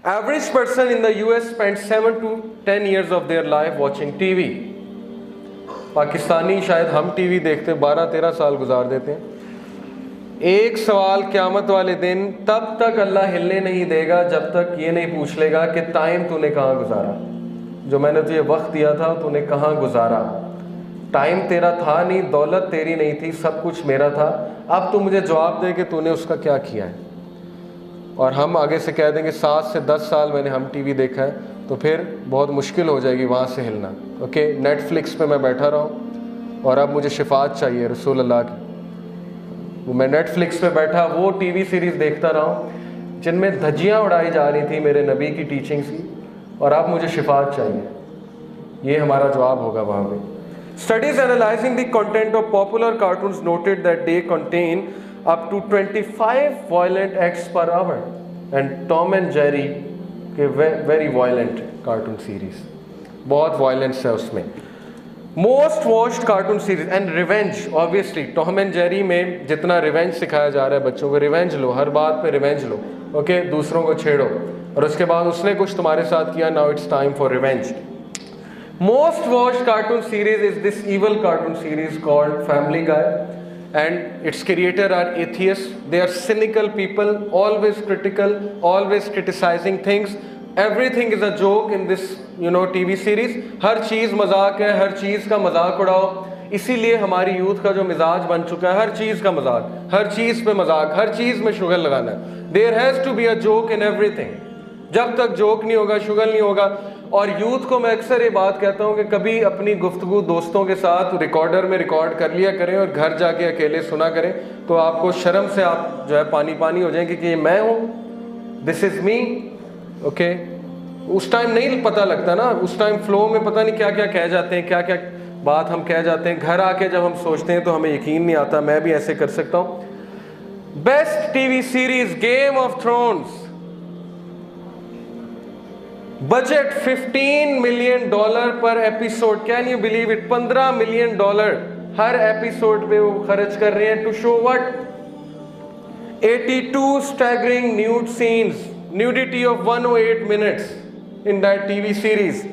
Average person in the US spends 7 to 10 years of their life watching TV. Pakistani شاید ہم T V دیکھتے 12-13 سال گزار دیتے ہیں. ایک سوال قیامت والے دن تب تک اللہ ہلنے نہیں دے گا جب تک یہ نہیں پوچھ لے گا کہ ٹائم تو نے کہاں گزارا, جو میں نے تجھے وقت دیا تھا تو نے کہاں گزارا. ٹائم تیرا تھا نہیں, دولت تیری نہیں تھی, سب کچھ میرا تھا. اب تو مجھے جواب دے کہ تو نے اس کا کیا کیا ہے. اور ہم آگے سے کہہ دیں گے 7 سے 10 سال میں نے ہم ٹی وی دیکھا ہے, تو پھر بہت مشکل ہو جائے گی وہاں سے ہلنا. اوکے, نیٹ فلکس پہ میں بیٹھا رہا ہوں اور اب مجھے شفاعت چاہیے رسول اللہ کی. میں نیٹ فلکس پہ بیٹھا وہ ٹی وی سیریز دیکھتا رہا ہوں جن میں دھجیاں اڑائی جا رہی تھی میرے نبی کی ٹیچنگز کی, اور اب مجھے شفاعت چاہیے. یہ ہمارا جواب ہوگا وہاں پہ. Studies analyzing the content of popular cartoons noted that they contain up to 25 violent acts per hour. And Tom and Jerry کے very violent cartoon series, بہت violence ہے اس میں. Most watched cartoon series and revenge, obviously Tom and Jerry میں جتنا revenge سکھایا جا رہا ہے بچوں کو, revenge لو, ہر بات پہ revenge لو. اوکے, دوسروں کو چھیڑو اور اس کے بعد اس نے کچھ تمہارے ساتھ کیا, now it's time for revenge. Most watched cartoon series is this evil cartoon series called Family Guy, and its creator are atheists. They are cynical people, always critical, always criticizing things. Everything is a joke in this, TV series. ہر چیز مذاق ہے, ہر چیز کا مذاق اڑاؤ. اسی لیے ہماری youth کا جو مزاج بن چکا ہے, ہر چیز کا مذاق, ہر چیز پہ مذاق, ہر چیز میں شگل لگانا ہے. There has to be a joke in everything. جب تک جوک نہیں ہوگا, شگل نہیں ہوگا. اور یوتھ کو میں اکثر یہ بات کہتا ہوں کہ کبھی اپنی گفتگو دوستوں کے ساتھ ریکارڈر میں ریکارڈ کر لیا کریں اور گھر جا کے اکیلے سنا کریں, تو آپ کو شرم سے آپ جو ہے پانی ہو جائیں کہ یہ میں ہوں, دس از می. اوکے, اس ٹائم نہیں پتہ لگتا نا, اس ٹائم فلو میں پتہ نہیں کیا کیا کہہ جاتے ہیں, کیا کیا بات ہم کہہ جاتے ہیں. گھر آ کے جب ہم سوچتے ہیں تو ہمیں یقین نہیں آتا میں بھی ایسے کر سکتا ہوں. Best T V series Game of Thrones, budget $15 million پر episode. Can you believe it, $15 million ہر ایپیسوڈ پہ وہ خرچ کر رہے ہیں. To show what, 82 staggering nude scenes, nudity of 108 minutes in that TV series.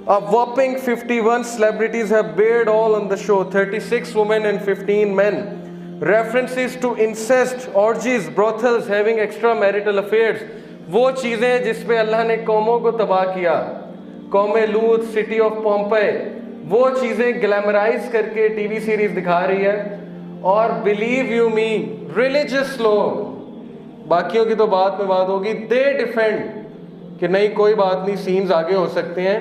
A whopping 51 celebrities have bared all on the show, 36 women and 15 men. References to incest, orgies, brothels, having extramarital affairs. وہ چیزیں جس پہ اللہ نے قوموں کو تباہ کیا, قوم لوط, سٹی آف پومپے, وہ چیزیں گلیمرائز کر کے ٹی وی سیریز دکھا رہی ہے. اور بلیو یو می, ریلیجس لوگ, باقیوں کی تو بات میں بات ہوگی, دے ڈیفینڈ کہ نہیں کوئی بات نہیں, سینز آگے ہو سکتے ہیں.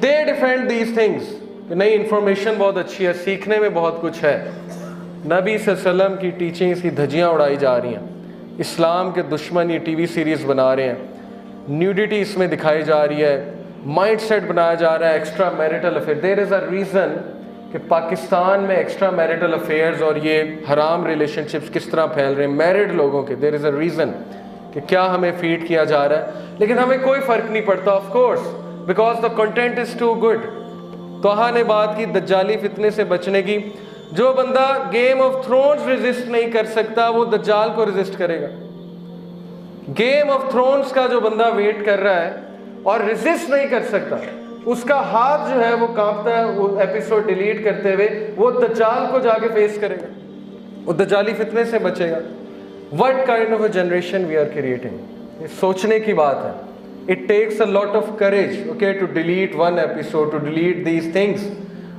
دے ڈیفینڈ دیز تھنگس کہ نہیں انفارمیشن بہت اچھی ہے, سیکھنے میں بہت کچھ ہے. نبی صلی اللہ علیہ وسلم کی ٹیچنگز کی دھجیاں اڑائی جا رہی ہیں. اسلام کے دشمن یہ ٹی وی سیریز بنا رہے ہیں, نیوڈیٹی اس میں دکھائی جا رہی ہے, مائنڈ سیٹ بنایا جا رہا ہے, extra marital affair. There is a reason کہ پاکستان میں ایکسٹرا میریٹل افیئرز اور یہ حرام ریلیشن شپس کس طرح پھیل رہے ہیں میرڈ لوگوں کے. دیر از اے ریزن کہ کیا ہمیں فیڈ کیا جا رہا ہے, لیکن ہمیں کوئی فرق نہیں پڑتا, of course, because the content is too good. توہا نے بات کی دجالی فتنے سے بچنے کی. جو بندہ گیم آف تھرونز ریزسٹ نہیں کر سکتا وہ دجال کو ریزسٹ کرے گا. گیم آف تھرونز کا جو بندہ ویٹ کر رہا ہے اور ریزسٹ نہیں کر سکتا, اس کا ہاتھ جو ہے وہ کانپتا ہے وہ ایپیسوڈ ڈیلیٹ کرتے ہوئے, وہ دجال کو جا کے فیس کرے گا, وہ دجالی فتنے سے بچے گا. What kind of a generation we are creating? یہ سوچنے کی بات ہے. It takes a lot of courage, okay, to delete one episode, to delete these things.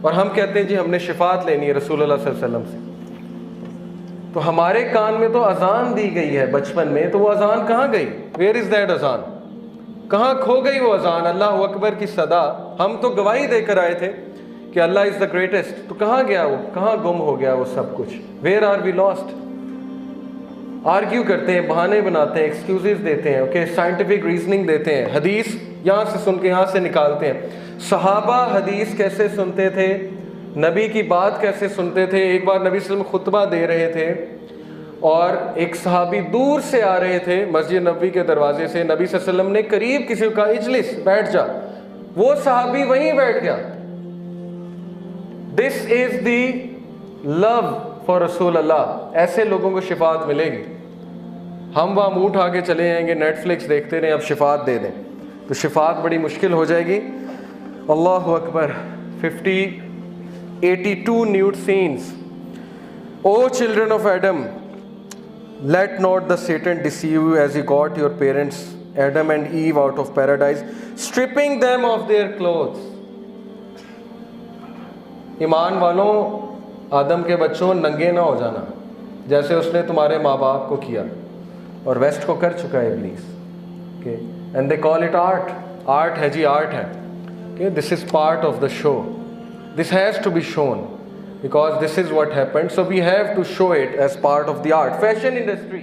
اور ہم کہتے ہیں جی ہم نے شفاعت لینی ہے رسول اللہ صلی اللہ علیہ وسلم سے. تو ہمارے کان میں تو اذان دی گئی ہے بچپن میں, تو وہ اذان کہاں گئی؟ ویئر از دیٹ اذان؟ کہاں کھو گئی وہ اذان؟ اللہ اکبر کی صدا, ہم تو گواہی دے کر آئے تھے کہ اللہ از دا گریٹسٹ, تو کہاں گیا وہ, کہاں گم ہو گیا وہ سب کچھ؟ Where are we lost? Argue کرتے ہیں, بہانے بناتے ہیں, ایکسکیوزز دیتے ہیں, اوکے, سائنٹیفک ریزننگ دیتے ہیں, حدیث یہاں سے سن کے یہاں سے نکالتے ہیں. صحابہ حدیث کیسے سنتے تھے, نبی کی بات کیسے سنتے تھے. ایک بار نبی صلی اللہ علیہ وسلم خطبہ دے رہے تھے اور ایک صحابی دور سے آ رہے تھے مسجد نبوی کے دروازے سے. نبی صلی اللہ علیہ وسلم نے قریب کسی کو کہا اجلس, بیٹھ جا. وہ صحابی وہیں بیٹھ گیا. دس از دی لو فار رسول اللہ. ایسے لوگوں کو شفاعت ملے گی. ہم وہاں منہ اٹھا کے چلے جائیں گے, نیٹ فلکس دیکھتے رہیں, اب شفاعت دے دیں, تو شفاعت بڑی مشکل ہو جائے گی. اللہ اکبر. 82 nude scenes. O children of Adam, let not the Satan deceive you as he got your parents Adam and Eve out of paradise, stripping them of their clothes. ایمان والوں, آدم کے بچوں ننگے نہ ہو جانا جیسے اس نے تمہارے ماں باپ کو کیا, اور ویسٹ کو کر چکا ہے ابلیس. Okay. And they call it art. Art ہے جی, آرٹ ہے. Okay. This is part of the show. This has to be shown because this is what happened. So we have to show it as part of the art. Fashion industry.